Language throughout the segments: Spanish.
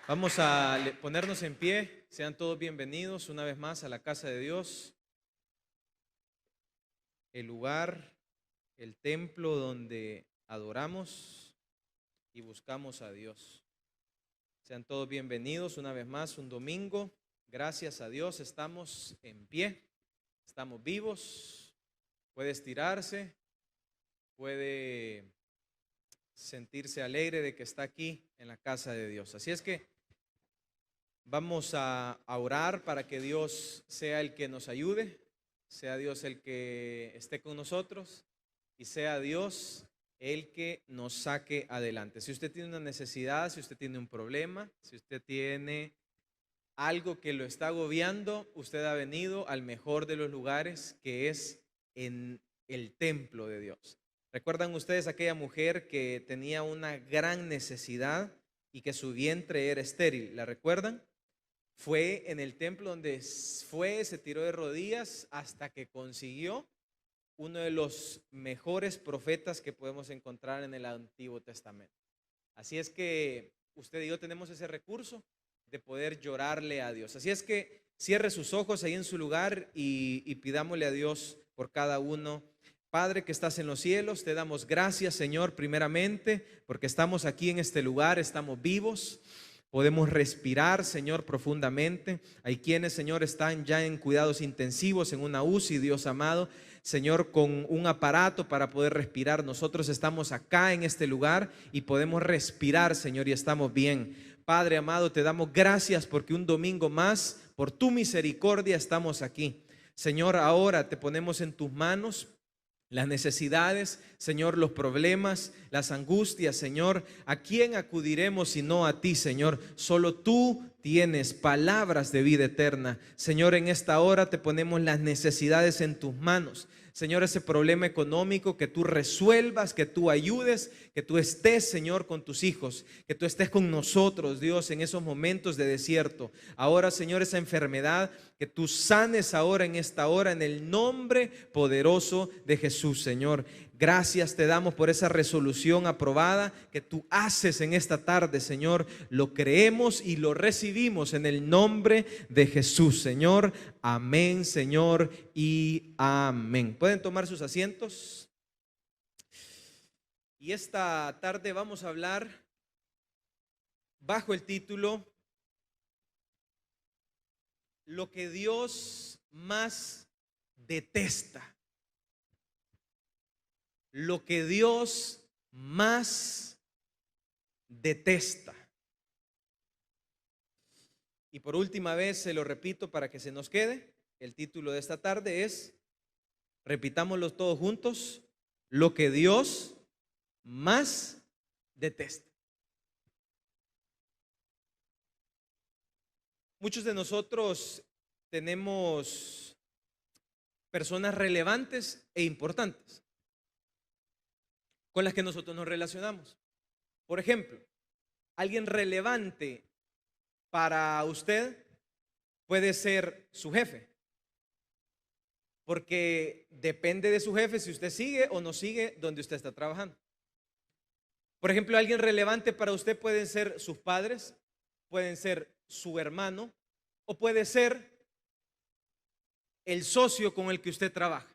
Vamos a ponernos en pie. Sean todos bienvenidos una vez más a la casa de Dios, el lugar, el templo donde adoramos y buscamos a Dios. Sean todos bienvenidos una vez más, un domingo. Gracias a Dios estamos en pie, estamos vivos. Puede estirarse, puede sentirse alegre de que está aquí en la casa de Dios. Así es que vamos a orar para que Dios sea el que nos ayude, sea Dios el que esté con nosotros y sea Dios el que nos saque adelante. Si usted tiene una necesidad, si usted tiene un problema, si usted tiene algo que lo está agobiando, usted ha venido al mejor de los lugares, que es en el templo de Dios. ¿Recuerdan ustedes aquella mujer que tenía una gran necesidad y que su vientre era estéril? ¿La recuerdan? Fue en el templo donde se tiró de rodillas hasta que consiguió uno de los mejores profetas que podemos encontrar en el Antiguo Testamento. Así es que usted y yo tenemos ese recurso de poder llorarle a Dios. Así es que cierre sus ojos ahí en su lugar y pidámosle a Dios por cada uno. Padre que estás en los cielos, te damos gracias, Señor, primeramente, porque estamos aquí en este lugar, estamos vivos. Podemos respirar, Señor, profundamente. Hay quienes, Señor, están ya en cuidados intensivos, en una UCI, Dios amado, Señor, con un aparato para poder respirar. Nosotros estamos acá en este lugar y podemos respirar, Señor, y estamos bien. Padre amado, te damos gracias porque un domingo más, por tu misericordia, estamos aquí. Señor, ahora te ponemos en tus manos las necesidades, Señor, los problemas, las angustias, Señor. ¿A quién acudiremos si no a ti, Señor? Solo tú tienes palabras de vida eterna. Señor, en esta hora te ponemos las necesidades en tus manos. Señor, ese problema económico, que tú resuelvas, que tú ayudes, que tú estés, Señor, con tus hijos, que tú estés con nosotros, Dios, en esos momentos de desierto. Ahora, Señor, esa enfermedad, que tú sanes ahora en esta hora, en el nombre poderoso de Jesús, Señor. Gracias te damos por esa resolución aprobada que tú haces en esta tarde, Señor. Lo creemos y lo recibimos en el nombre de Jesús, Señor. Amén, Señor, y amén. ¿Pueden tomar sus asientos? Y esta tarde vamos a hablar bajo el título Lo que Dios más detesta. Lo que Dios más detesta. Y por última vez se lo repito para que se nos quede. El título de esta tarde es, repitámoslo todos juntos, lo que Dios más detesta. Muchos de nosotros tenemos personas relevantes e importantes con las que nosotros nos relacionamos. Por ejemplo, alguien relevante para usted puede ser su jefe, porque depende de su jefe si usted sigue o no sigue donde usted está trabajando. Por ejemplo, alguien relevante para usted pueden ser sus padres, pueden ser su hermano o puede ser el socio con el que usted trabaja.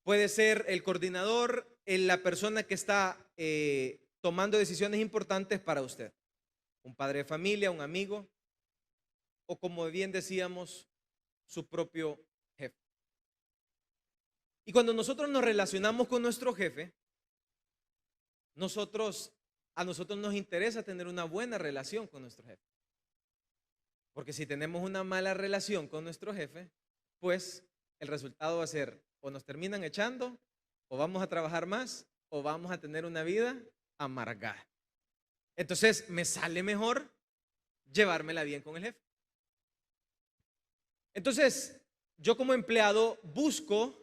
Puede ser el coordinador, la persona que está tomando decisiones importantes para usted. Un padre de familia, un amigo o, como bien decíamos, su propio jefe. Y cuando nosotros nos relacionamos con nuestro jefe, a nosotros nos interesa tener una buena relación con nuestro jefe. Porque si tenemos una mala relación con nuestro jefe, pues el resultado va a ser o nos terminan echando, o vamos a trabajar más, o vamos a tener una vida amargada. Entonces me sale mejor llevármela bien con el jefe. Entonces yo como empleado busco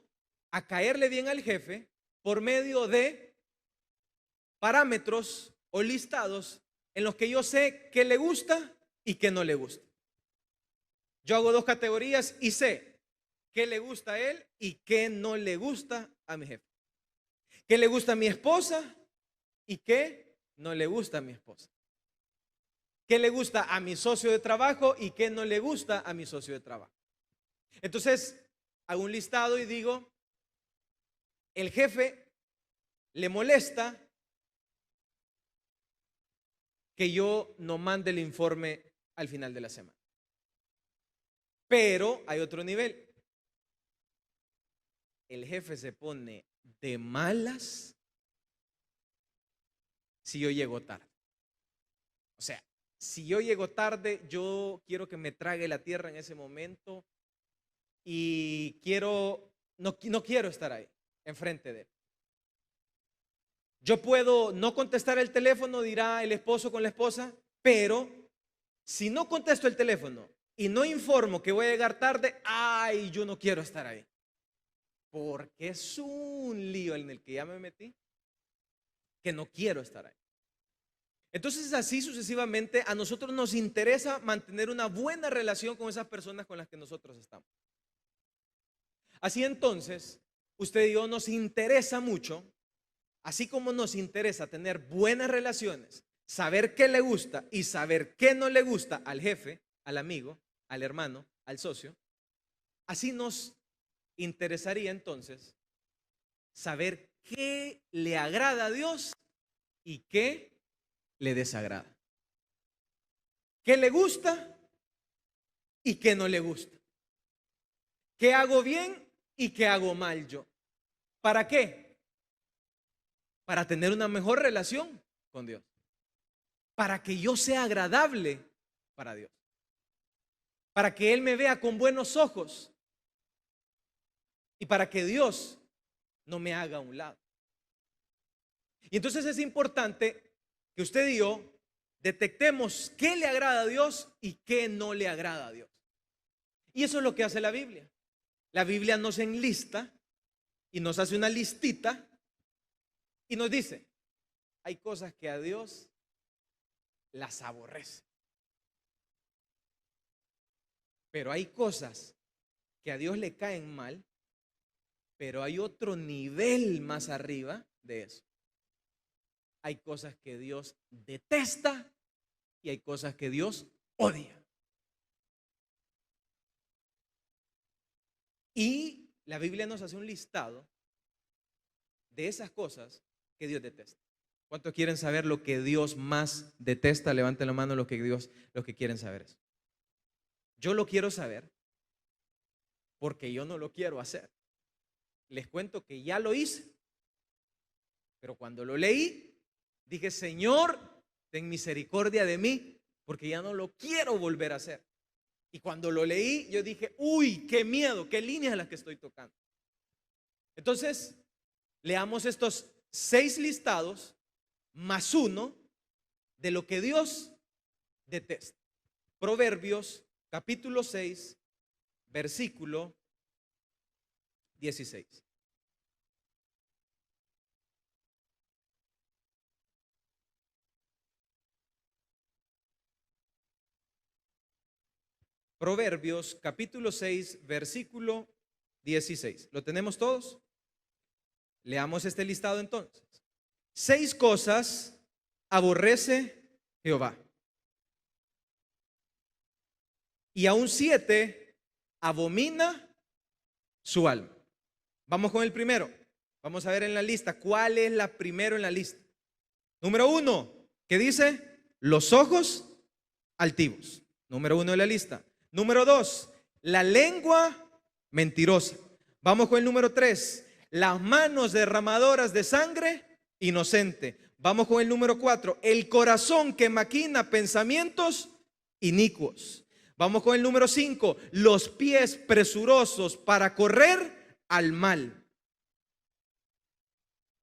a caerle bien al jefe por medio de parámetros o listados en los que yo sé qué le gusta y qué no le gusta. Yo hago dos categorías y sé qué le gusta a él y qué no le gusta a mi jefe. Qué le gusta a mi esposa y qué no le gusta a mi esposa. qué le gusta a mi socio de trabajo y qué no le gusta a mi socio de trabajo. Entonces, hago un listado y digo, el jefe le molesta que yo no mande el informe al final de la semana. Pero hay otro nivel. El jefe se pone de malas si yo llego tarde. O sea, si yo llego tarde, yo quiero que me trague la tierra en ese momento y no quiero estar ahí, enfrente de él. Yo puedo no contestar el teléfono, dirá el esposo con la esposa, pero si no contesto el teléfono y no informo que voy a llegar tarde, ay, yo no quiero estar ahí. Porque es un lío en el que ya me metí, que no quiero estar ahí. Entonces, así sucesivamente, a nosotros nos interesa mantener una buena relación con esas personas con las que nosotros estamos. Así entonces, usted y yo nos interesa mucho, así como nos interesa tener buenas relaciones, saber qué le gusta y saber qué no le gusta al jefe, al amigo, al hermano, al socio, así nos interesaría entonces saber qué le agrada a Dios y qué le desagrada. ¿Qué le gusta y qué no le gusta? ¿Qué hago bien y qué hago mal yo? ¿Para qué? Para tener una mejor relación con Dios. Para que yo sea agradable para Dios. Para que Él me vea con buenos ojos. Y para que Dios no me haga a un lado. Y entonces es importante que usted y yo detectemos qué le agrada a Dios y qué no le agrada a Dios. Y eso es lo que hace la Biblia. La Biblia nos enlista y nos hace una listita y nos dice, hay cosas que a Dios las aborrece. Pero hay cosas que a Dios le caen mal, pero hay otro nivel más arriba de eso. Hay cosas que Dios detesta y hay cosas que Dios odia. Y la Biblia nos hace un listado de esas cosas que Dios detesta. ¿Cuántos quieren saber lo que Dios más detesta? Levanten la mano los que quieren saber eso. Yo lo quiero saber porque yo no lo quiero hacer. Les cuento que ya lo hice, pero cuando lo leí, dije, Señor, ten misericordia de mí, porque ya no lo quiero volver a hacer. Y cuando lo leí, yo dije, uy, qué miedo, qué líneas las que estoy tocando. Entonces, leamos estos 6 listados más uno de lo que Dios detesta. Proverbios capítulo 6, versículo 16. Proverbios capítulo 6, versículo 16. ¿Lo tenemos todos? Leamos este listado entonces. 6 cosas aborrece Jehová. Y aún 7 abomina su alma. Vamos con el primero. Vamos a ver en la lista cuál es la primero en la lista. Número 1, ¿qué dice? Los ojos altivos. Número 1 de la lista. Número 2, la lengua mentirosa. Vamos con el número 3, las manos derramadoras de sangre inocente. Vamos con el número 4, el corazón que maquina pensamientos inicuos. Vamos con el número 5, los pies presurosos para correr al mal.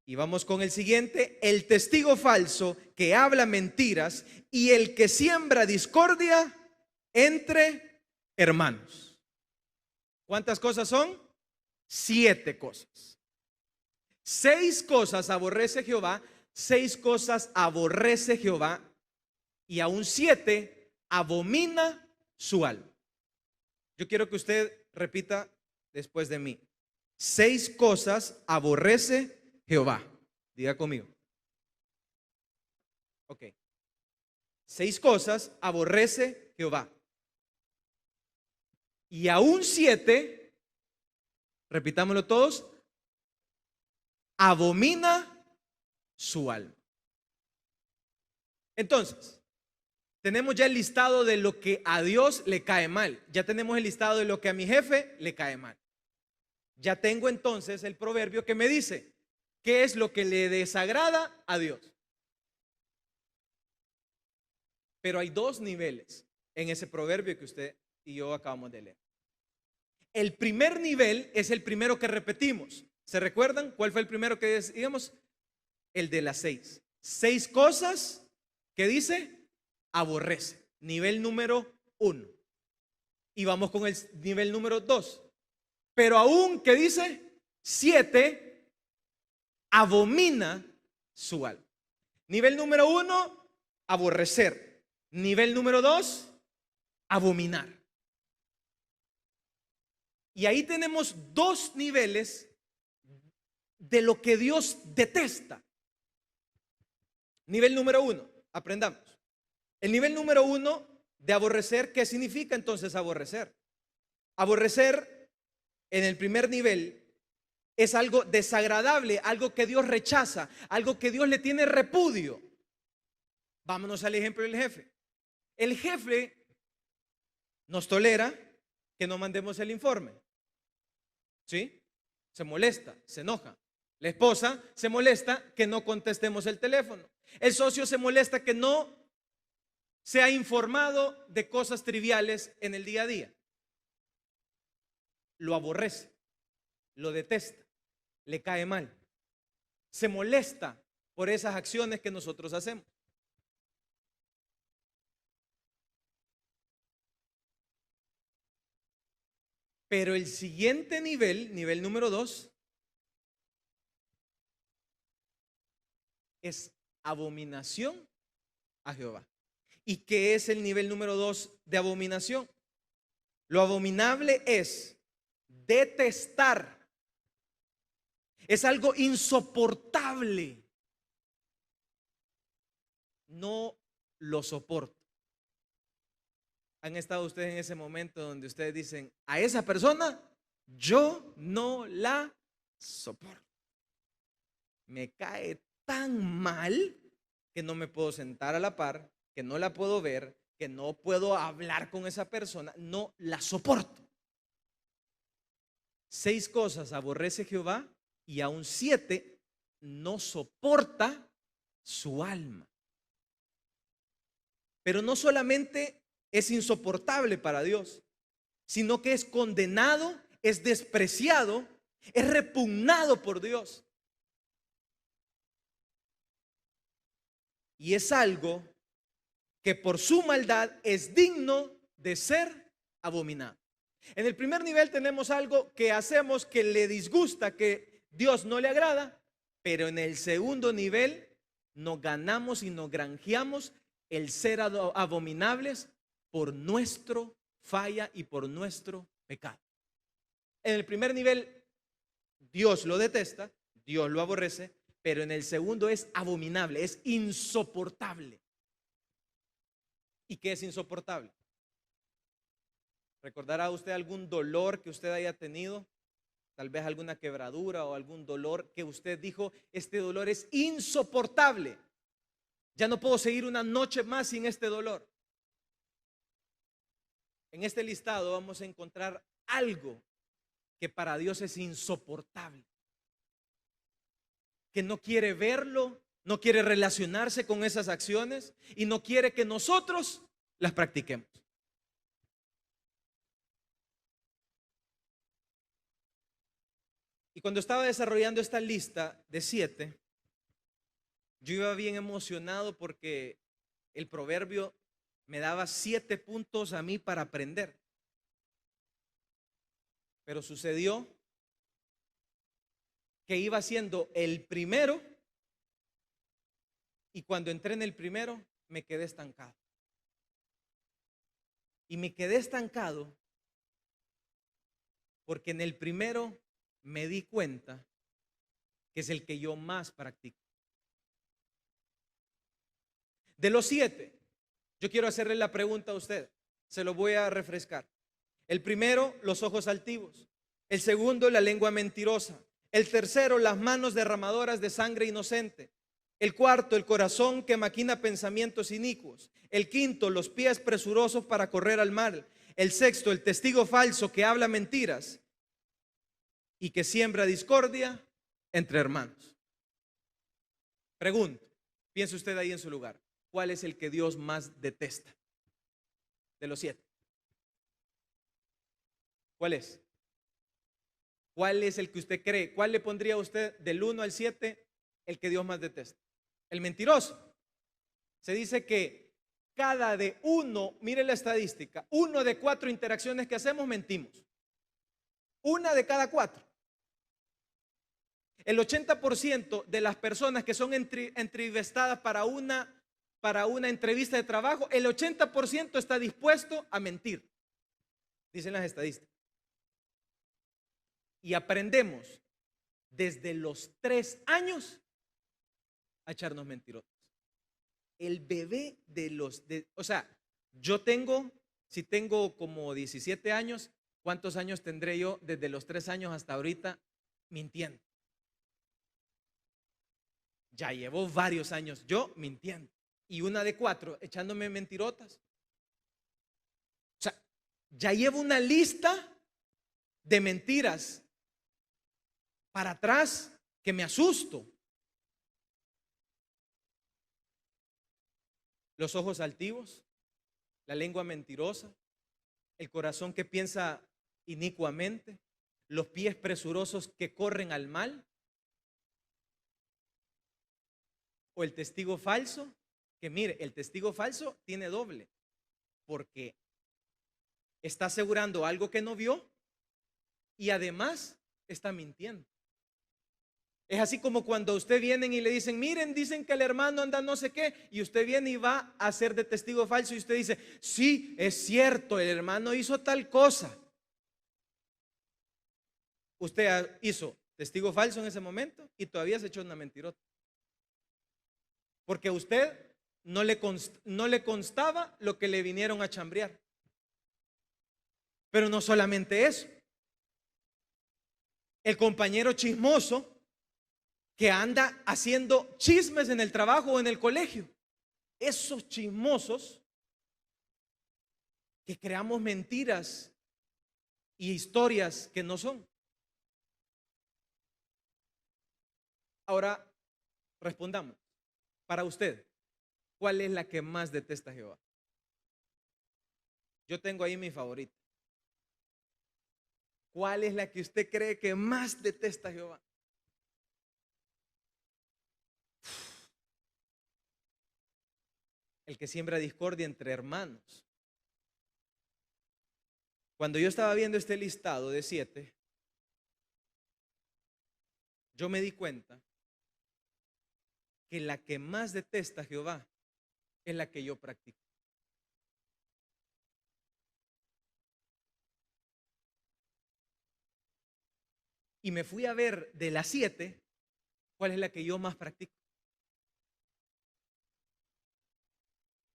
Y vamos con el siguiente, el testigo falso que habla mentiras y el que siembra discordia entre hermanos. ¿Cuántas cosas son? 7 cosas. 6 cosas aborrece Jehová, 6 cosas aborrece Jehová y aún 7 abomina su alma. Yo quiero que usted repita después de mí. 6 cosas aborrece Jehová. Diga conmigo. Ok. 6 cosas aborrece Jehová. Y aún 7, repitámoslo todos, abomina su alma. Entonces, tenemos ya el listado de lo que a Dios le cae mal. Ya tenemos el listado de lo que a mi jefe le cae mal. Ya tengo entonces el proverbio que me dice qué es lo que le desagrada a Dios. Pero hay 2 niveles en ese proverbio que usted y yo acabamos de leer. El primer nivel es el primero que repetimos. ¿Se recuerdan cuál fue el primero que decíamos? El de las 6. 6 cosas que dice aborrece. Nivel número 1. Y vamos con el nivel número 2. Pero aún que dice 7, abomina su alma. Nivel número 1, aborrecer. Nivel número 2, abominar. Y ahí tenemos 2 niveles de lo que Dios detesta. Nivel número 1, aprendamos. El nivel número 1 de aborrecer, ¿qué significa entonces aborrecer? Aborrecer en el primer nivel es algo desagradable, algo que Dios rechaza, algo que Dios le tiene repudio. Vámonos al ejemplo del jefe. El jefe nos tolera que no mandemos el informe. ¿Sí? Se molesta, se enoja. La esposa se molesta que no contestemos el teléfono. El socio se molesta que no se ha informado de cosas triviales en el día a día. Lo aborrece, lo detesta, le cae mal. Se molesta por esas acciones que nosotros hacemos. Pero el siguiente nivel, nivel número 2, es abominación a Jehová. ¿Y qué es el nivel número 2 de abominación? Lo abominable es detestar. Es algo insoportable. No lo soporto. ¿Han estado ustedes en ese momento donde ustedes dicen, a esa persona yo no la soporto? Me cae tan mal que no me puedo sentar a la par, que no la puedo ver, que no puedo hablar con esa persona, no la soporto. 6 cosas aborrece Jehová y aún 7 no soporta su alma. Pero no solamente es insoportable para Dios, sino que es condenado, es despreciado, es repugnado por Dios. Y es algo que por su maldad es digno de ser abominado. En el primer nivel tenemos algo que hacemos que le disgusta, que Dios no le agrada, pero en el segundo nivel nos ganamos y nos granjeamos el ser abominables por nuestro falla y por nuestro pecado. En el primer nivel Dios lo detesta, Dios lo aborrece, pero en el segundo es abominable, es insoportable. ¿Y qué es insoportable? ¿Recordará usted algún dolor que usted haya tenido? Tal vez alguna quebradura o algún dolor que usted dijo, este dolor es insoportable. Ya no puedo seguir una noche más sin este dolor. En este listado vamos a encontrar algo que para Dios es insoportable, que no quiere verlo, no quiere relacionarse con esas acciones y no quiere que nosotros las practiquemos. Y cuando estaba desarrollando esta lista de 7, yo iba bien emocionado porque el proverbio me daba 7 puntos a mí para aprender. Pero sucedió que iba siendo el primero y cuando entré en el primero me quedé estancado. Y me quedé estancado porque en el primero me di cuenta que es el que yo más practico. De los 7, Yo quiero hacerle la pregunta a usted, se lo voy a refrescar. El primero, los ojos altivos. El segundo, la lengua mentirosa. El tercero, las manos derramadoras de sangre inocente. El cuarto, el corazón que maquina pensamientos inicuos. El quinto, los pies presurosos para correr al mal. El sexto, el testigo falso que habla mentiras y que siembra discordia entre hermanos. Pregunto, piense usted ahí en su lugar, ¿cuál es el que Dios más detesta de los 7? ¿Cuál es? ¿Cuál es el que usted cree? ¿Cuál le pondría a usted del 1 al 7 el que Dios más detesta? El mentiroso. Se dice que cada de uno, mire la estadística, 1 de 4 interacciones que hacemos mentimos. 1 de cada 4. El 80% de las personas que son entrevistadas para una entrevista de trabajo, el 80% está dispuesto a mentir, dicen las estadísticas. Y aprendemos desde los 3 años a echarnos mentirosos. El bebé o sea, si tengo como 17 años, ¿cuántos años tendré yo desde los 3 años hasta ahorita mintiendo? Ya llevo varios años yo mintiendo. Y 1 de 4 echándome mentirotas. O sea, ya llevo una lista de mentiras para atrás que me asusto. Los ojos altivos, la lengua mentirosa, el corazón que piensa inicuamente, los pies presurosos que corren al mal, o el testigo falso, que mire, el testigo falso tiene doble, porque está asegurando algo que no vio y además está mintiendo. Es así como cuando usted viene y le dicen, miren, dicen que el hermano anda no sé qué, y usted viene y va a ser de testigo falso y usted dice, sí, es cierto, el hermano hizo tal cosa. Usted hizo testigo falso en ese momento y todavía se echó una mentirota. Porque a usted no le constaba lo que le vinieron a chambrear. Pero no solamente eso. El compañero chismoso que anda haciendo chismes en el trabajo o en el colegio. Esos chismosos que creamos mentiras y historias que no son. Ahora respondamos. Para usted, ¿cuál es la que más detesta a Jehová? Yo tengo ahí mi favorita. ¿Cuál es la que usted cree que más detesta a Jehová? El que siembra discordia entre hermanos. Cuando yo estaba viendo este listado de 7, yo me di cuenta que la que más detesta a Jehová es la que yo practico. Y me fui a ver de las 7, cuál es la que yo más practico.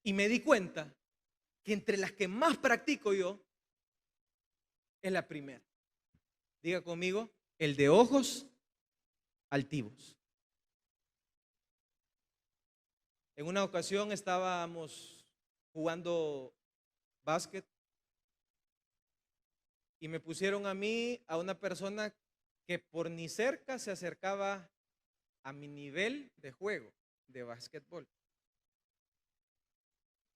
Y me di cuenta que entre las que más practico yo es la primera. Diga conmigo, el de ojos altivos. En una ocasión estábamos jugando básquet y me pusieron a mí, a una persona que por ni cerca se acercaba a mi nivel de juego de básquetbol.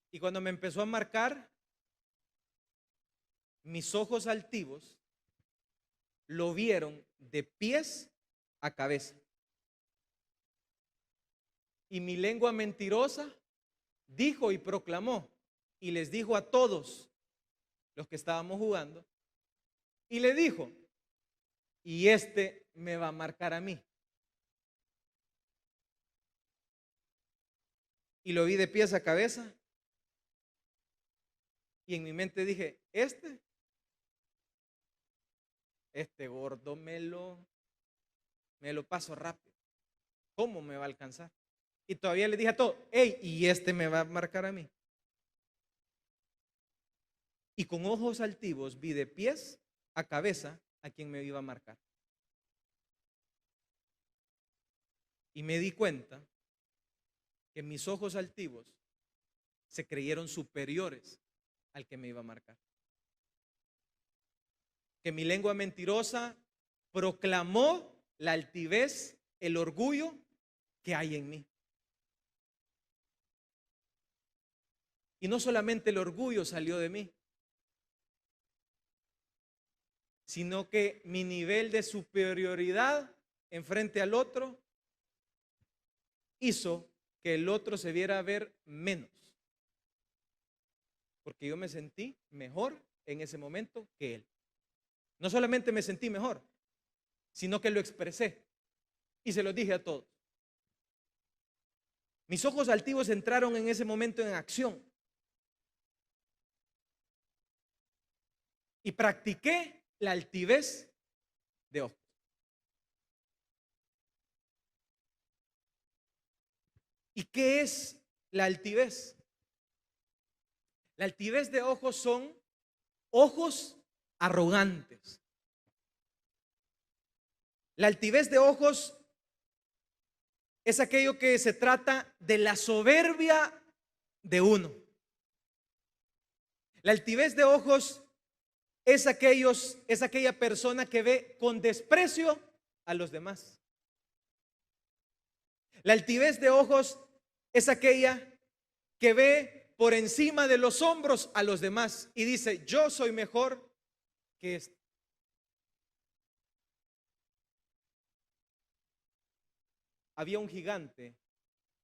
Y cuando me empezó a marcar, mis ojos altivos lo vieron de pies a cabeza. Y mi lengua mentirosa dijo y proclamó y les dijo a todos los que estábamos jugando, y le dijo, y este me va a marcar a mí. Y lo vi de pies a cabeza. Y en mi mente dije, este gordo me lo paso rápido. ¿Cómo me va a alcanzar? Y todavía le dije a todos, hey, y este me va a marcar a mí. y con ojos altivos vi de pies a cabeza a quien me iba a marcar. Y me di cuenta que mis ojos altivos se creyeron superiores al que me iba a marcar. Que mi lengua mentirosa proclamó la altivez, el orgullo que hay en mí. Y no solamente el orgullo salió de mí, sino que mi nivel de superioridad en frente al otro hizo que el otro se viera ver menos. Porque yo me sentí mejor en ese momento que él. No solamente me sentí mejor, sino que lo expresé y se lo dije a todos. Mis ojos altivos entraron en ese momento en acción. Y practiqué la altivez de ojos. ¿Y qué es la altivez? La altivez de ojos son ojos arrogantes. La altivez de ojos es aquello que se trata de la soberbia de uno. La altivez de ojos es aquella persona que ve con desprecio a los demás. La altivez de ojos es aquella que ve por encima de los hombros a los demás y dice: yo soy mejor que este. Había un gigante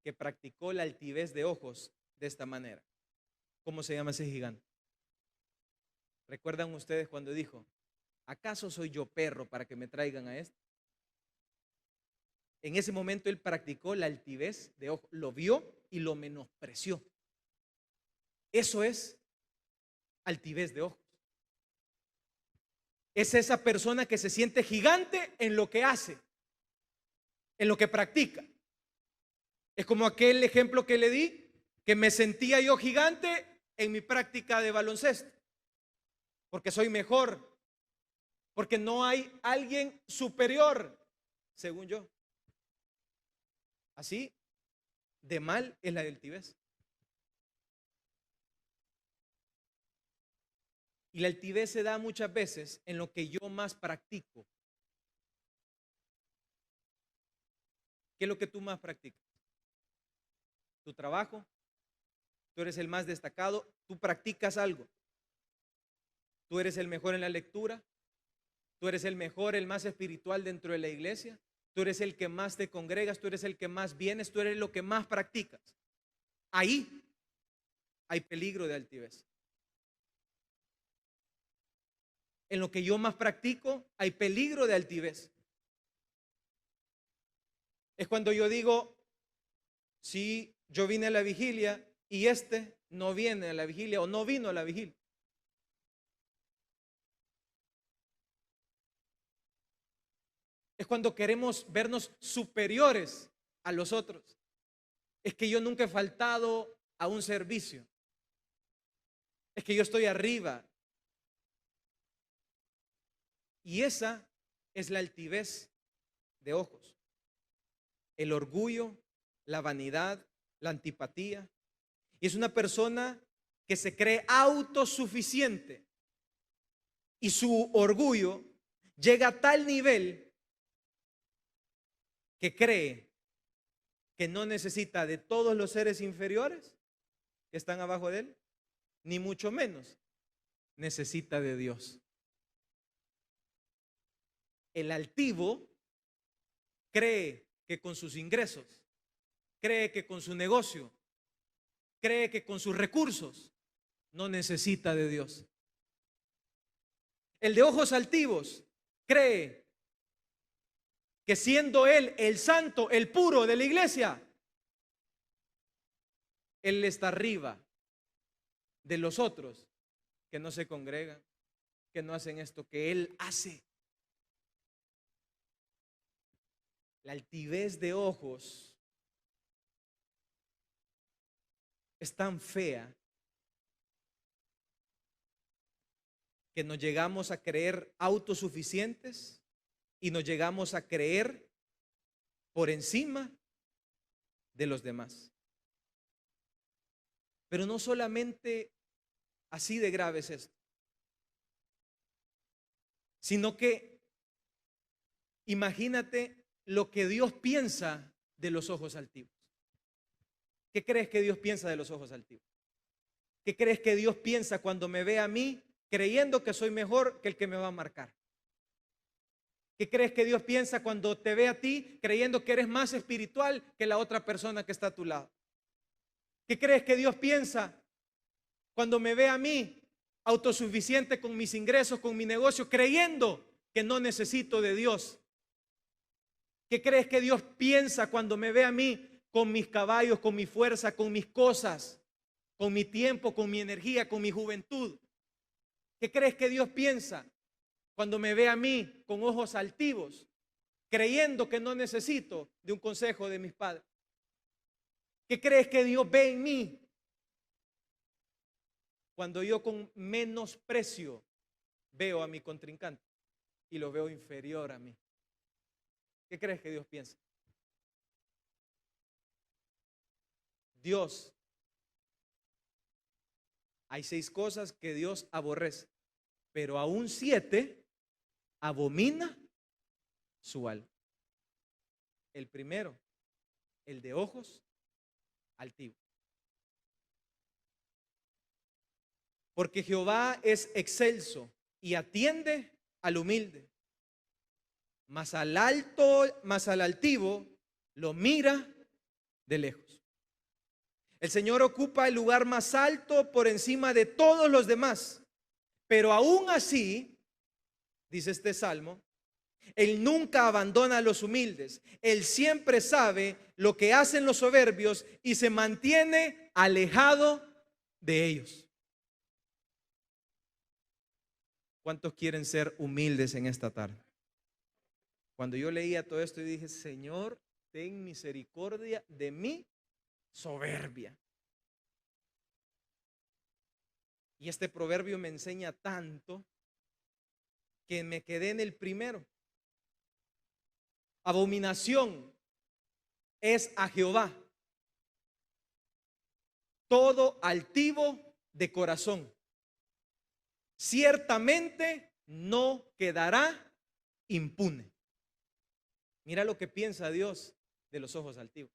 que practicó la altivez de ojos de esta manera. ¿Cómo se llama ese gigante? ¿Recuerdan ustedes cuando dijo: ¿acaso soy yo perro para que me traigan a este? En ese momento él practicó la altivez de ojos, lo vio y lo menospreció. Eso es altivez de ojos. Es esa persona que se siente gigante en lo que hace, en lo que practica. Es como aquel ejemplo que le di, que me sentía yo gigante en mi práctica de baloncesto, porque soy mejor, porque no hay alguien superior, según yo. Así de mal es la altivez. Y la altivez se da muchas veces en lo que yo más practico. ¿Qué es lo que tú más practicas? Tu trabajo. Tú eres el más destacado. Tú practicas algo. Tú eres el mejor en la lectura. Tú eres el mejor, el más espiritual dentro de la iglesia. Tú eres el que más te congregas. Tú eres el que más vienes. Tú eres lo que más practicas. Ahí hay peligro de altivez. En lo que yo más practico hay peligro de altivez. Es cuando yo digo: si yo vine a la vigilia y este no viene a la vigilia o no vino a la vigilia. Es cuando queremos vernos superiores a los otros. Es que yo nunca he faltado a un servicio. Es que yo estoy arriba. Y esa es la altivez de ojos. El orgullo, la vanidad, la antipatía. Y es una persona que se cree autosuficiente. Y su orgullo llega a tal nivel que cree que no necesita de todos los seres inferiores que están abajo de él, ni mucho menos necesita de Dios. El altivo cree que con sus ingresos, cree que con su negocio, cree que con sus recursos no necesita de Dios. El de ojos altivos cree que siendo él el santo, el puro de la iglesia, él está arriba de los otros que no se congregan, que no hacen esto que él hace. La altivez de ojos es tan fea que nos llegamos a creer autosuficientes y nos llegamos a creer por encima de los demás. Pero no solamente así de grave es esto, sino que imagínate lo que Dios piensa de los ojos altivos. ¿Qué crees que Dios piensa de los ojos altivos? ¿Qué crees que Dios piensa cuando me ve a mí creyendo que soy mejor que el que me va a marcar? ¿Qué crees que Dios piensa cuando te ve a ti creyendo que eres más espiritual que la otra persona que está a tu lado? ¿Qué crees que Dios piensa cuando me ve a mí autosuficiente con mis ingresos, con mi negocio, creyendo que no necesito de Dios? ¿Qué crees que Dios piensa cuando me ve a mí con mis caballos, con mi fuerza, con mis cosas, con mi tiempo, con mi energía, con mi juventud? ¿Qué crees que Dios piensa cuando me ve a mí con ojos altivos, creyendo que no necesito de un consejo de mis padres? ¿Qué crees que Dios ve en mí cuando yo con menosprecio veo a mi contrincante y lo veo inferior a mí? ¿Qué crees que Dios piensa? Dios, hay 6 cosas que Dios aborrece, pero aún 7 abomina su alma. El primero, el de ojos altivos. Porque Jehová es excelso y atiende al humilde, mas al altivo lo mira de lejos. El Señor ocupa el lugar más alto por encima de todos los demás, pero aún así, dice este salmo, Él nunca abandona a los humildes. Él siempre sabe lo que hacen los soberbios y se mantiene alejado de ellos. ¿Cuántos quieren ser humildes en esta tarde? Cuando yo leía todo esto y dije, Señor, ten misericordia de mi soberbia. Y este proverbio me enseña tanto que me quedé en el primero. Abominación es a Jehová todo altivo de corazón. Ciertamente no quedará impune. Mira lo que piensa Dios de los ojos altivos.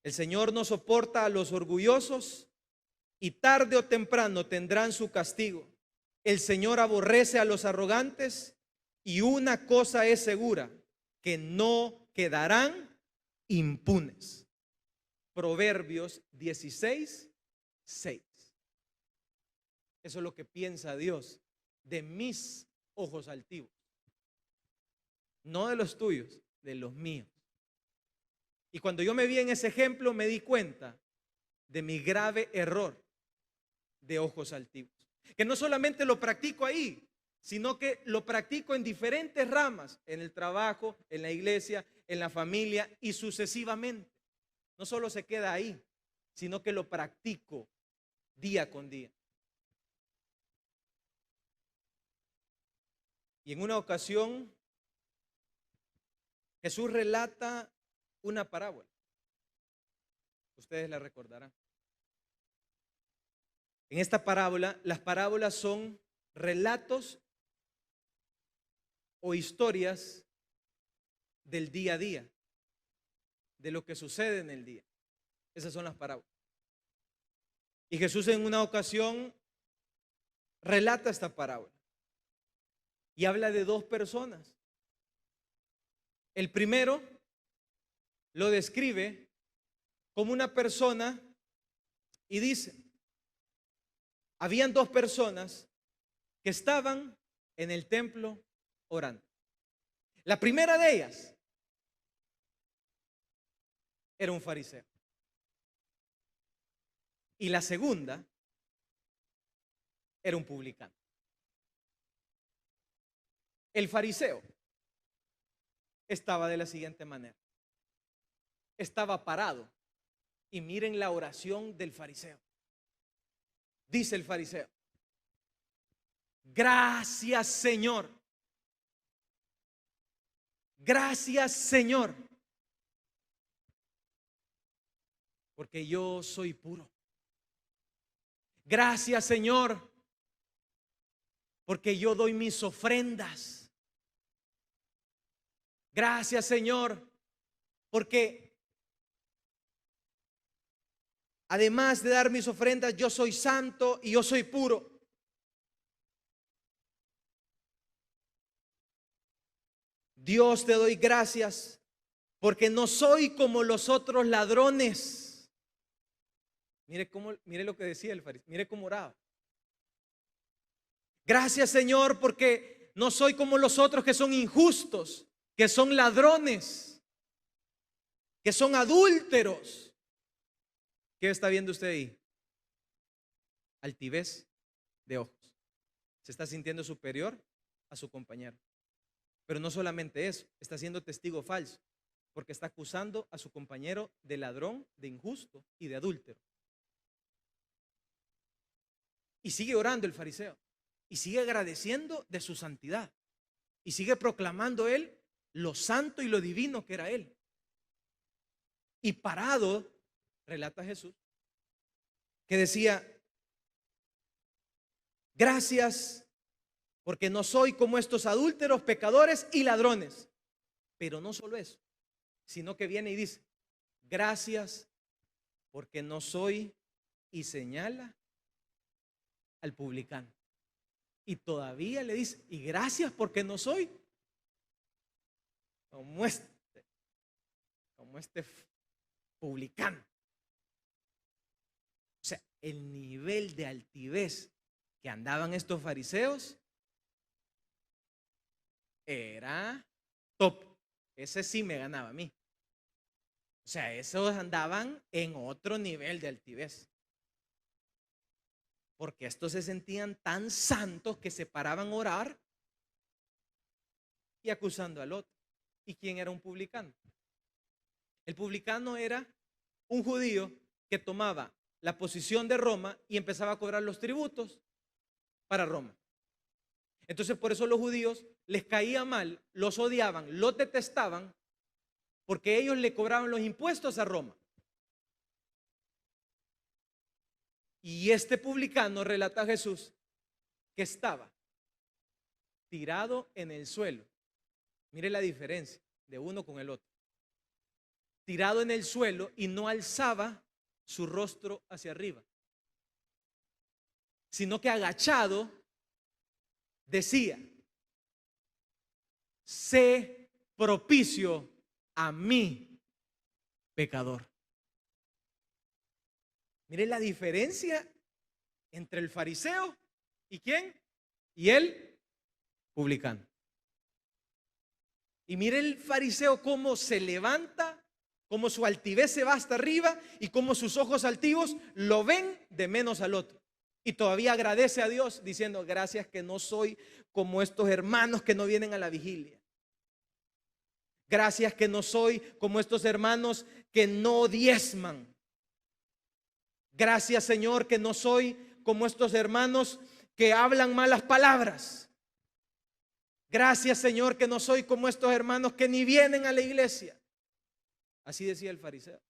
El Señor no soporta a los orgullosos y tarde o temprano tendrán su castigo. El Señor aborrece a los arrogantes y una cosa es segura, que no quedarán impunes. Proverbios 16, 6. Eso es lo que piensa Dios de mis ojos altivos. No de los tuyos, de los míos. Y cuando yo me vi en ese ejemplo, me di cuenta de mi grave error de ojos altivos. Que no solamente lo practico ahí, sino que lo practico en diferentes ramas, en el trabajo, en la iglesia, en la familia y sucesivamente. No solo se queda ahí, sino que lo practico día con día. Y en una ocasión, Jesús relata una parábola. Ustedes la recordarán. En esta parábola, las parábolas son relatos o historias del día a día, de lo que sucede en el día. Esas son las parábolas. Y Jesús en una ocasión relata esta parábola y habla de 2 personas. El primero lo describe como una persona y dice, habían 2 personas que estaban en el templo orando. La primera de ellas era un fariseo. Y la segunda era un publicano. El fariseo estaba de la siguiente manera. Estaba parado. Y miren la oración del fariseo. Dice el fariseo: gracias, Señor. Gracias, Señor, porque yo soy puro. Gracias, Señor, porque yo doy mis ofrendas. Gracias, Señor, porque además de dar mis ofrendas, yo soy santo y yo soy puro. Dios, te doy gracias porque no soy como los otros ladrones. Mire lo que decía el fariseo, mire cómo oraba. Gracias, Señor, porque no soy como los otros que son injustos, que son ladrones, que son adúlteros. ¿Qué está viendo usted ahí? Altivez de ojos. Se está sintiendo superior a su compañero. Pero no solamente eso, está siendo testigo falso, porque está acusando a su compañero de ladrón, de injusto y de adúltero. Y sigue orando el fariseo, y sigue agradeciendo de su santidad, y sigue proclamando él lo santo y lo divino que era él. Y parado, relata Jesús, que decía: gracias, porque no soy como estos adúlteros, pecadores y ladrones. Pero no solo eso, sino que viene y dice: gracias, porque no soy, y señala al publicano. Y todavía le dice: y gracias porque no soy como este publicano. O sea, el nivel de altivez que andaban estos fariseos era top. Ese sí me ganaba a mí. O sea, esos andaban en otro nivel de altivez. Porque estos se sentían tan santos que se paraban a orar y acusando al otro. ¿Y quién era un publicano? El publicano era un judío que tomaba la posición de Roma y empezaba a cobrar los tributos para Roma. Entonces, por eso los judíos les caía mal, los odiaban, los detestaban, porque ellos le cobraban los impuestos a Roma. Y este publicano, relata a Jesús, que estaba tirado en el suelo. Mire la diferencia de uno con el otro. Tirado en el suelo y no alzaba su rostro hacia arriba, sino que agachado decía: sé propicio a mí, pecador. Mire la diferencia entre el fariseo y ¿quién? Y el publicano. Y mire el fariseo cómo se levanta, cómo su altivez se va hasta arriba y cómo sus ojos altivos lo ven de menos al otro. Y todavía agradece a Dios diciendo: gracias que no soy como estos hermanos que no vienen a la vigilia. Gracias que no soy como estos hermanos que no diezman. Gracias, Señor, que no soy como estos hermanos que hablan malas palabras. Gracias, Señor, que no soy como estos hermanos que ni vienen a la iglesia. Así decía el fariseo.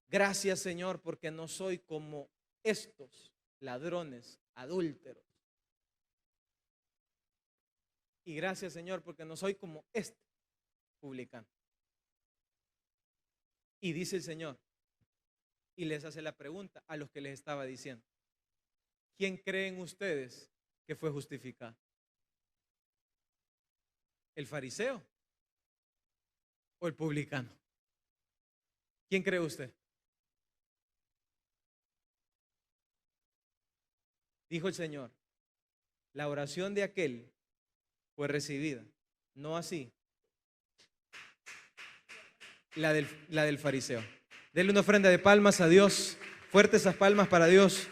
Gracias, Señor, porque no soy como estos ladrones, adúlteros. Y gracias, Señor, porque no soy como este publicano. Y dice el Señor, y les hace la pregunta a los que les estaba diciendo: ¿quién creen ustedes que fue justificado? ¿El fariseo o el publicano? ¿Quién cree usted? Dijo el Señor: la oración de aquel fue recibida, no así la del fariseo. Denle una ofrenda de palmas a Dios. Fuertes esas palmas para Dios.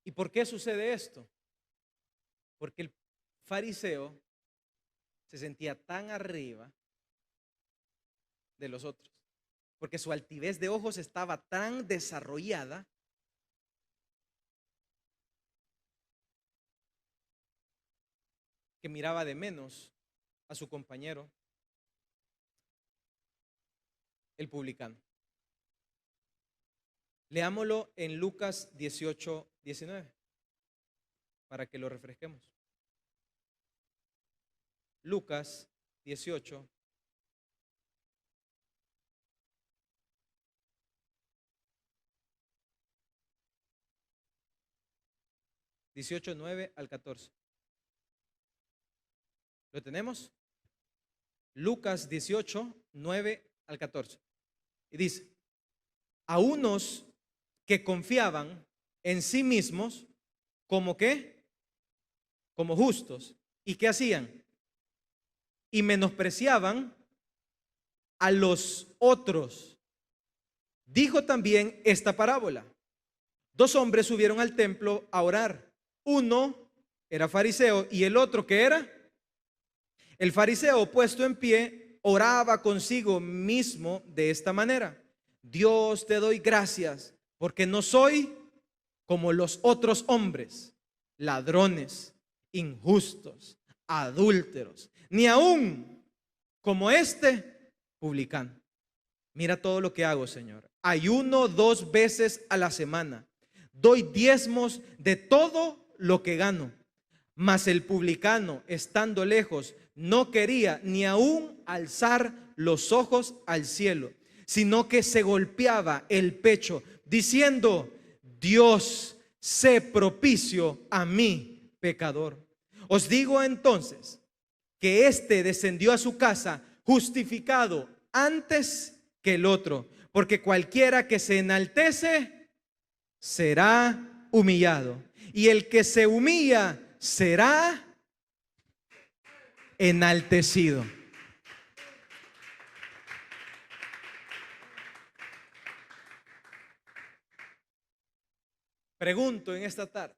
¿Y por qué sucede esto? Porque el fariseo se sentía tan arriba de los otros, porque su altivez de ojos estaba tan desarrollada que miraba de menos a su compañero, el publicano. Leámoslo en Lucas 18:19 para que lo refresquemos. Lucas 18. 18:9 al 14. ¿Lo tenemos? Lucas 18:9 al 14. Y dice: a unos que confiaban en sí mismos como ¿qué? Como justos. ¿Y qué hacían? Y menospreciaban a los otros. Dijo también esta parábola: dos hombres subieron al templo a orar. Uno era fariseo y el otro, ¿qué era? El fariseo, puesto en pie, oraba consigo mismo de esta manera: Dios, te doy gracias porque no soy como los otros hombres, ladrones, injustos, adúlteros, ni aún como este publicano. Mira todo lo que hago, Señor. Ayuno 2 veces a la semana. Doy diezmos de todo lo que gano. Mas el publicano, estando lejos, no quería ni aún alzar los ojos al cielo, sino que se golpeaba el pecho, diciendo: Dios, sé propicio a mí, pecador. Os digo entonces que éste descendió a su casa justificado antes que el otro, porque cualquiera que se enaltece será humillado, y el que se humilla será enaltecido. Pregunto en esta tarde: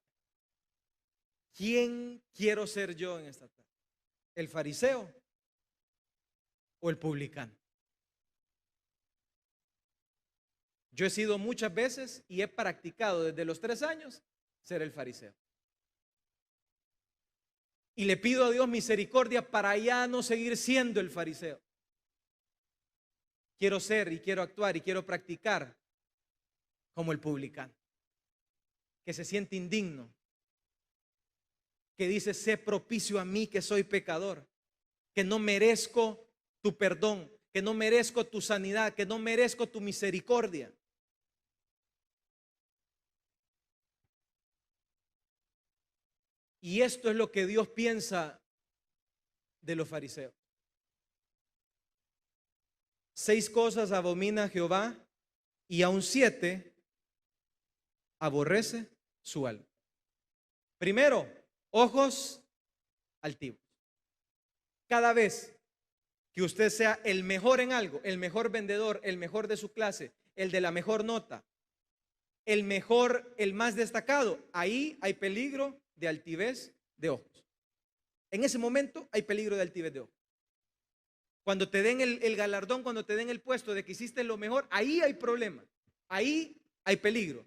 ¿quién quiero ser yo en esta tarde? ¿El fariseo o el publicano? Yo he sido muchas veces y he practicado desde los 3 años ser el fariseo. Y le pido a Dios misericordia para ya no seguir siendo el fariseo. Quiero ser y quiero actuar y quiero practicar como el publicano, que se siente indigno, que dice: sé propicio a mí que soy pecador, que no merezco tu perdón, que no merezco tu sanidad, que no merezco tu misericordia. Y esto es lo que Dios piensa de los fariseos. 6 cosas abomina Jehová, y aún 7 aborrece su alma. Primero, ojos altivos. Cada vez que usted sea el mejor en algo, el mejor vendedor, el mejor de su clase, el de la mejor nota, el mejor, el más destacado, ahí hay peligro de altivez de ojos. En ese momento hay peligro de altivez de ojos. Cuando te den el galardón, cuando te den el puesto de que hiciste lo mejor, ahí hay problema, ahí hay peligro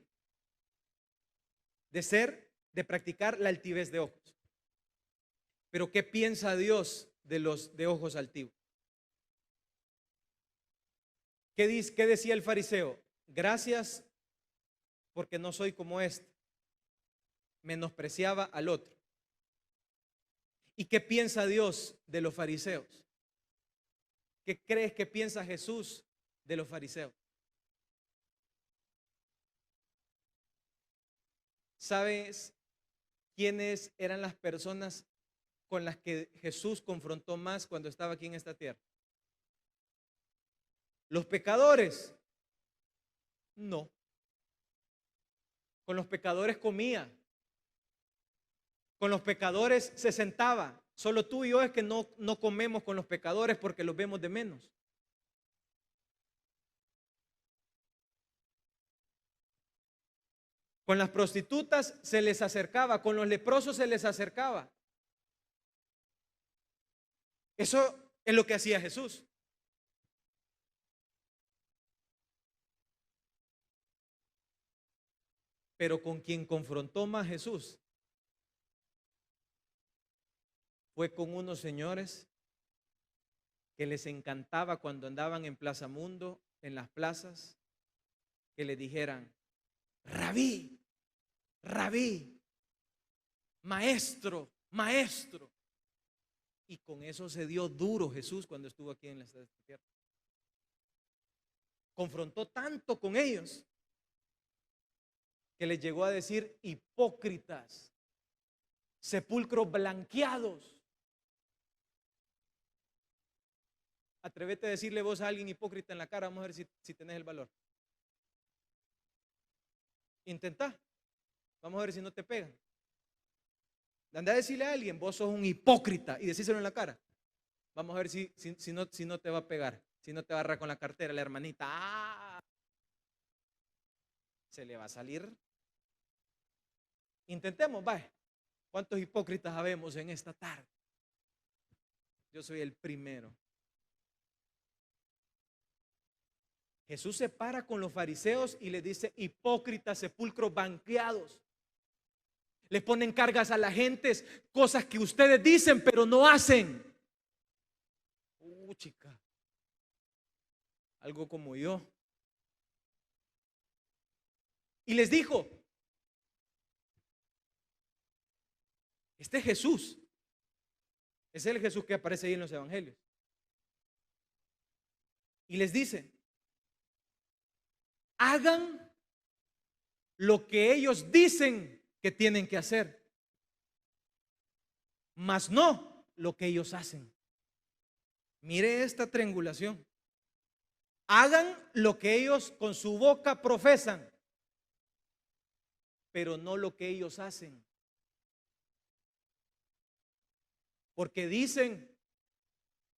de practicar la altivez de ojos. Pero ¿qué piensa Dios de los de ojos altivos? ¿Qué decía el fariseo? Gracias porque no soy como este. Menospreciaba al otro. ¿Y qué piensa Dios de los fariseos? ¿Qué crees que piensa Jesús de los fariseos? ¿Sabes quiénes eran las personas con las que Jesús confrontó más cuando estaba aquí en esta tierra? ¿Los pecadores? No. Con los pecadores comía. Con los pecadores se sentaba. Solo tú y yo es que no comemos con los pecadores porque los vemos de menos. Con las prostitutas se les acercaba, con los leprosos se les acercaba. Eso es lo que hacía Jesús. Pero con quien confrontó más Jesús fue con unos señores que les encantaba cuando andaban en Plaza Mundo, en las plazas, que le dijeran: Rabí, Rabí, maestro, maestro. Y con eso se dio duro Jesús cuando estuvo aquí en la tierra. Confrontó tanto con ellos que les llegó a decir: hipócritas, sepulcros blanqueados. Atrévete a decirle vos a alguien hipócrita en la cara, vamos a ver si tenés el valor. Intentá, vamos a ver si no te pegan. Anda a decirle a alguien: vos sos un hipócrita, y decíselo en la cara. Vamos a ver si no te va a pegar, si no te va a agarrar con la cartera la hermanita. Se le va a salir. Intentemos, vaya. ¿Cuántos hipócritas habemos en esta tarde? Yo soy el primero. Jesús se para con los fariseos y les dice: hipócritas, sepulcros blanqueados. Les ponen cargas a la gente, cosas que ustedes dicen pero no hacen. Chica, algo como yo. Y les dijo: este es Jesús. Es el Jesús que aparece ahí en los evangelios. Y les dice: hagan lo que ellos dicen que tienen que hacer, mas no lo que ellos hacen. Mire esta triangulación. Hagan lo que ellos con su boca profesan, pero no lo que ellos hacen. Porque dicen,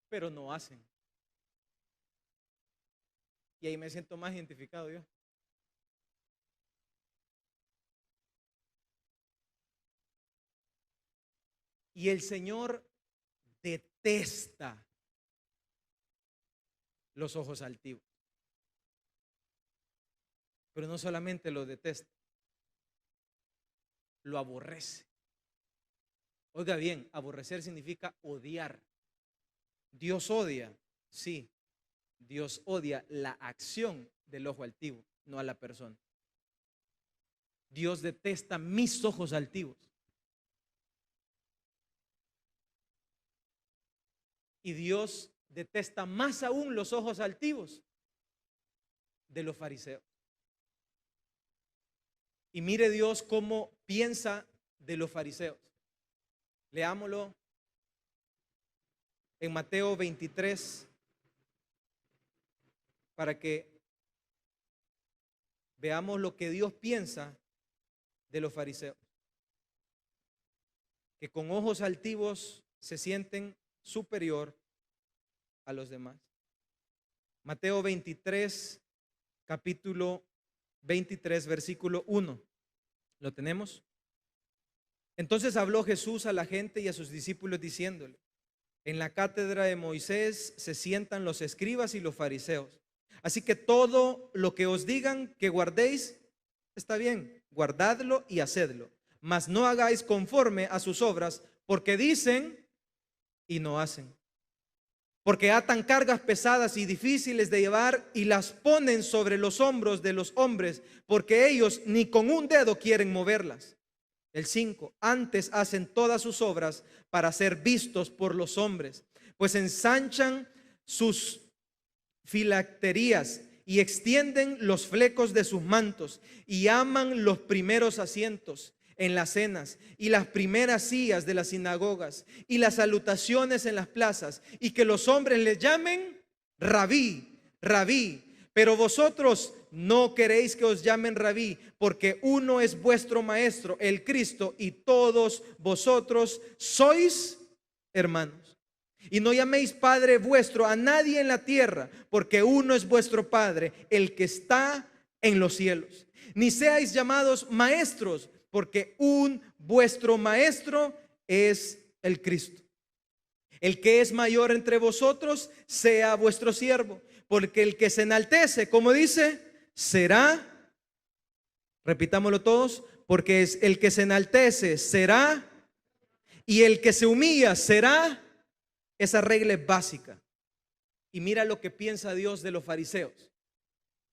pero no hacen. Y ahí me siento más identificado yo. Y el Señor detesta los ojos altivos. Pero no solamente lo detesta, lo aborrece. Oiga bien, aborrecer significa odiar. Dios odia, sí. Dios odia la acción del ojo altivo, no a la persona. Dios detesta mis ojos altivos. Y Dios detesta más aún los ojos altivos de los fariseos. Y mire Dios cómo piensa de los fariseos. Leámoslo en Mateo 23 para que veamos lo que Dios piensa de los fariseos, que con ojos altivos se sienten superior a los demás. Mateo 23, capítulo 23, versículo 1. ¿Lo tenemos? Entonces habló Jesús a la gente y a sus discípulos diciéndole: en la cátedra de Moisés se sientan los escribas y los fariseos. Así que todo lo que os digan que guardéis, está bien, guardadlo y hacedlo. Mas no hagáis conforme a sus obras, porque dicen y no hacen. Porque atan cargas pesadas y difíciles de llevar y las ponen sobre los hombros de los hombres, porque ellos ni con un dedo quieren moverlas. El 5, antes hacen todas sus obras para ser vistos por los hombres, pues ensanchan sus filacterías y extienden los flecos de sus mantos y aman los primeros asientos en las cenas y las primeras sillas de las sinagogas y las salutaciones en las plazas, y que los hombres les llamen rabí, rabí. Pero vosotros no queréis que os llamen rabí, porque uno es vuestro maestro, el Cristo, y todos vosotros sois hermanos. Y no llaméis Padre vuestro a nadie en la tierra, porque uno es vuestro Padre, el que está en los cielos. Ni seáis llamados maestros, porque un vuestro maestro es el Cristo. El que es mayor entre vosotros sea vuestro siervo, porque el que se enaltece, como dice, será Repitámoslo todos, porque es el que se enaltece será, y el que se humilla será. Esa regla es básica. Y mira lo que piensa Dios de los fariseos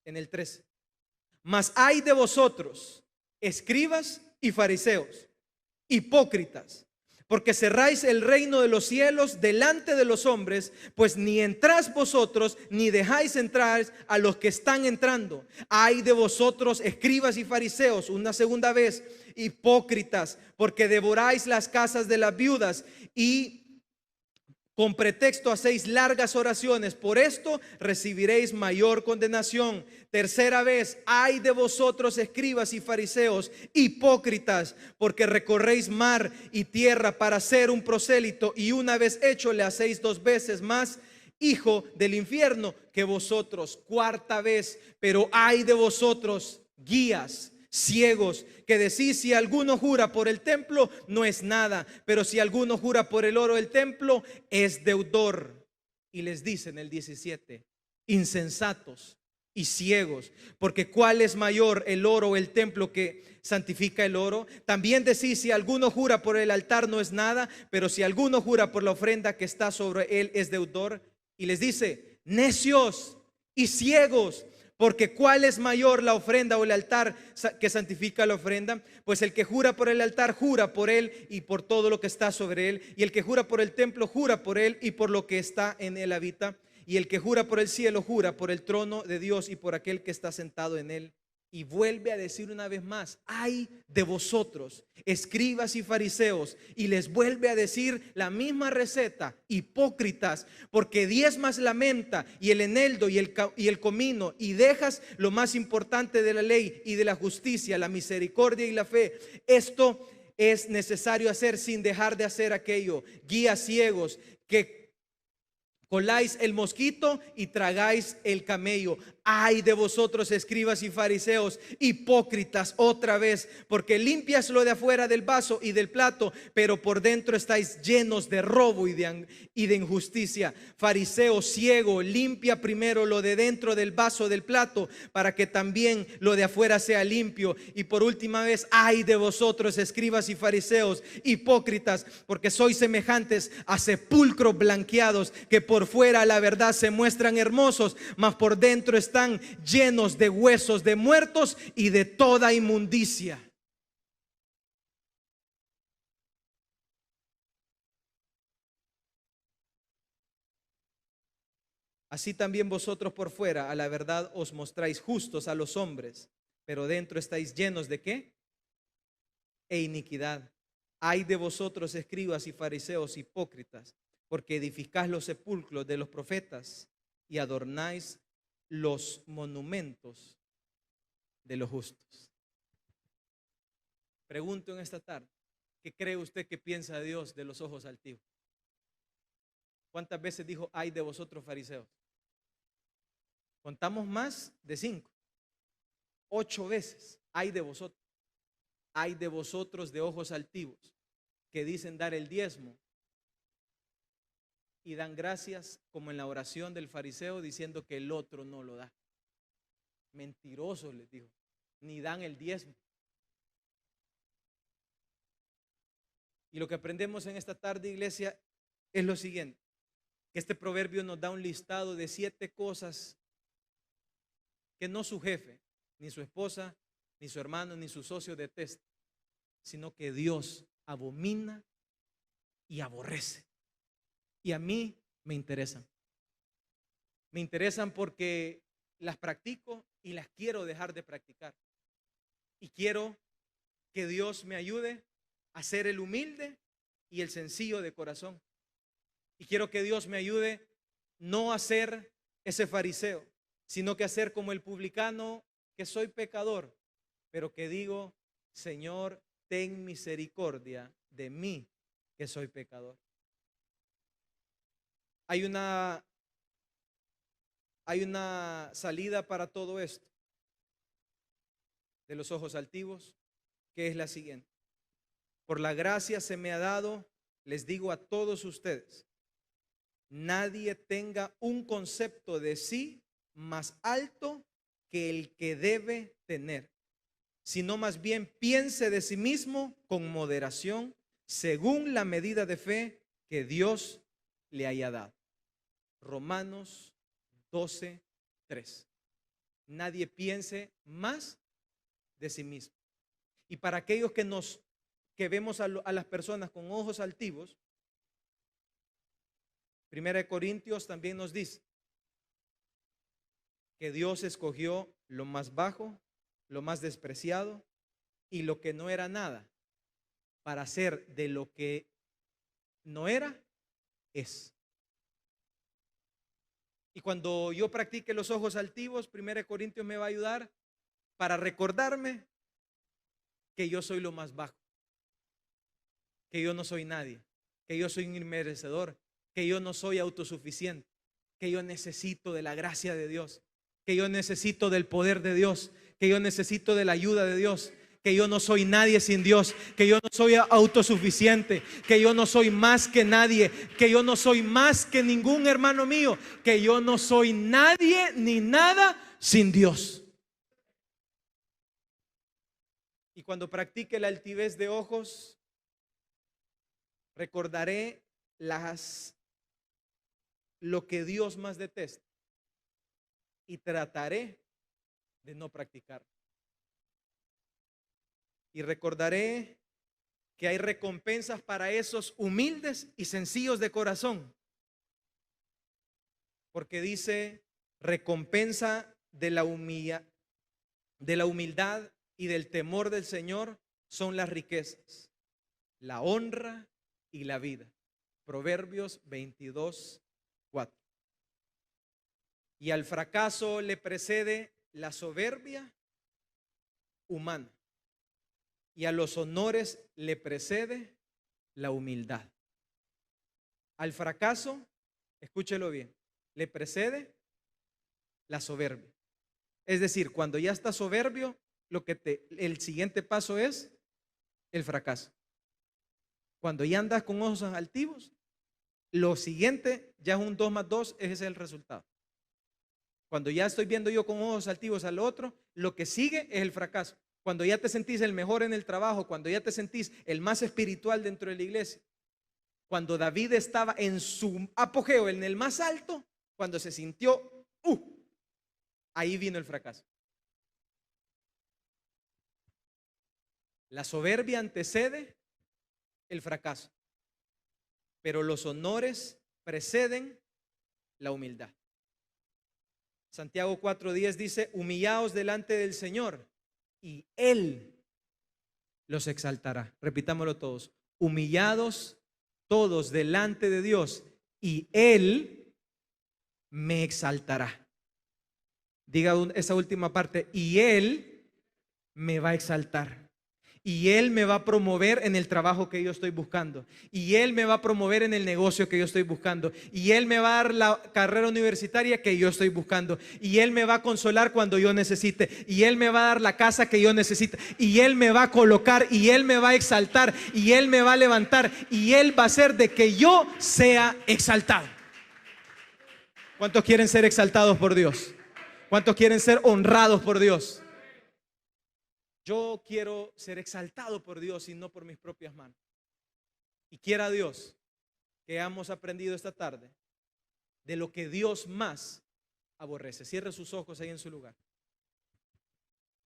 en el 13. Mas hay de vosotros, escribas y fariseos, hipócritas, porque cerráis el reino de los cielos delante de los hombres, pues ni entráis vosotros, ni dejáis entrar a los que están entrando. Ay de vosotros, escribas y fariseos, una segunda vez, hipócritas, porque devoráis las casas de las viudas y con pretexto hacéis largas oraciones, por esto recibiréis mayor condenación. Tercera vez, ay de vosotros, escribas y fariseos, hipócritas, porque recorréis mar y tierra para ser un prosélito, y una vez hecho le hacéis 2 veces más hijo del infierno que vosotros. Cuarta vez, pero ay de vosotros, guías ciegos, que decís: si alguno jura por el templo, no es nada, pero si alguno jura por el oro del templo, es deudor. Y les dice en el 17: insensatos y ciegos, porque ¿cuál es mayor, el oro o el templo que santifica el oro? También decís: si alguno jura por el altar, no es nada, pero si alguno jura por la ofrenda que está sobre él, es deudor. Y les dice: necios y ciegos, porque ¿cuál es mayor, la ofrenda o el altar que santifica la ofrenda? Pues el que jura por el altar, jura por él y por todo lo que está sobre él. Y el que jura por el templo, jura por él y por lo que está en él habita. Y el que jura por el cielo, jura por el trono de Dios y por aquel que está sentado en él. Y vuelve a decir una vez más: ay de vosotros, escribas y fariseos. Y les vuelve a decir la misma receta: hipócritas, porque diezmas la menta y el eneldo y el comino, y dejas lo más importante de la ley y de la justicia, la misericordia y la fe. Esto es necesario hacer sin dejar de hacer aquello. Guías ciegos, que coláis el mosquito y tragáis el camello. Ay de vosotros, escribas y fariseos, hipócritas, otra vez, porque limpias lo de afuera del vaso y del plato, pero por dentro estáis llenos de robo y de injusticia. Fariseo ciego, limpia primero lo de dentro del vaso del plato, para que también lo de afuera sea limpio. Y por última vez, ay de vosotros, escribas y fariseos, hipócritas, porque sois semejantes a sepulcros blanqueados, que por fuera la verdad se muestran hermosos, mas por dentro están llenos de huesos de muertos y de toda inmundicia. Así también vosotros por fuera a la verdad os mostráis justos a los hombres, pero dentro estáis llenos ¿de qué? E iniquidad. Ay de vosotros, escribas y fariseos, hipócritas, porque edificáis los sepulcros de los profetas y adornáis los monumentos de los justos. Pregunto en esta tarde: ¿qué cree usted que piensa Dios de los ojos altivos? ¿Cuántas veces dijo ay de vosotros, fariseos? Contamos más de 5, 8 veces. Ay de vosotros. Ay de vosotros de ojos altivos, que dicen dar el diezmo y dan gracias, como en la oración del fariseo, diciendo que el otro no lo da. Mentirosos, les dijo, ni dan el diezmo. Y lo que aprendemos en esta tarde, iglesia, es lo siguiente: que este proverbio nos da un listado de 7 cosas que no su jefe, ni su esposa, ni su hermano, ni su socio detesta, sino que Dios abomina y aborrece. Y a mí me interesan. Me interesan porque las practico y las quiero dejar de practicar. Y quiero que Dios me ayude a ser el humilde y el sencillo de corazón. Y quiero que Dios me ayude no a ser ese fariseo, sino que a ser como el publicano, que soy pecador, pero que digo: Señor, ten misericordia de mí, que soy pecador. Hay una salida para todo esto de los ojos altivos, que es la siguiente: por la gracia se me ha dado, les digo a todos ustedes, nadie tenga un concepto de sí más alto que el que debe tener. sino más bien piense de sí mismo con moderación, según la medida de fe que Dios le haya dado. Romanos 12:3. Nadie piense más de sí mismo. Y para aquellos que vemos a las personas con ojos altivos, 1 Corintios también nos dice que Dios escogió lo más bajo, lo más despreciado y lo que no era nada, para hacer de lo que no era, es. Y cuando yo practique los ojos altivos, 1 Corintios me va a ayudar para recordarme que yo soy lo más bajo, que yo no soy nadie, que yo soy un inmerecedor, que yo no soy autosuficiente, que yo necesito de la gracia de Dios, que yo necesito del poder de Dios, que yo necesito de la ayuda de Dios, que yo no soy nadie sin Dios, que yo no soy autosuficiente, que yo no soy más que nadie, que yo no soy más que ningún hermano mío, que yo no soy nadie ni nada sin Dios. Y cuando practique la altivez de ojos, recordaré lo que Dios más detesta y trataré de no practicar. Y recordaré que hay recompensas para esos humildes y sencillos de corazón, porque dice: recompensa de la humildad y del temor del Señor son las riquezas, la honra y la vida. Proverbios 22:4. Y al fracaso le precede la soberbia humana, y a los honores le precede la humildad. Al fracaso, escúchelo bien, le precede la soberbia. Es decir, cuando ya estás soberbio, el siguiente paso es el fracaso. Cuando ya andas con ojos altivos, lo siguiente ya es un 2 más 2, ese es el resultado. Cuando ya estoy viendo yo con ojos altivos al otro, lo que sigue es el fracaso. Cuando ya te sentís el mejor en el trabajo, cuando ya te sentís el más espiritual dentro de la iglesia, cuando David estaba en su apogeo, en el más alto, cuando se sintió, ahí vino el fracaso. La soberbia antecede el fracaso, pero los honores preceden la humildad. Santiago 4:10 dice: humillaos delante del Señor y Él los exaltará. Repitámoslo todos: humillados todos delante de Dios y Él me exaltará. Diga esa última parte: y Él me va a exaltar. Y Él me va a promover en el trabajo que yo estoy buscando. Y Él me va a promover en el negocio que yo estoy buscando. Y Él me va a dar la carrera universitaria que yo estoy buscando. Y Él me va a consolar cuando yo necesite. Y Él me va a dar la casa que yo necesite. Y Él me va a colocar. Y Él me va a exaltar. Y Él me va a levantar. Y Él va a hacer de que yo sea exaltado. ¿Cuántos quieren ser exaltados por Dios? ¿Cuántos quieren ser honrados por Dios? Yo quiero ser exaltado por Dios y no por mis propias manos. Y quiera Dios que hemos aprendido esta tarde de lo que Dios más aborrece. Cierre sus ojos ahí en su lugar.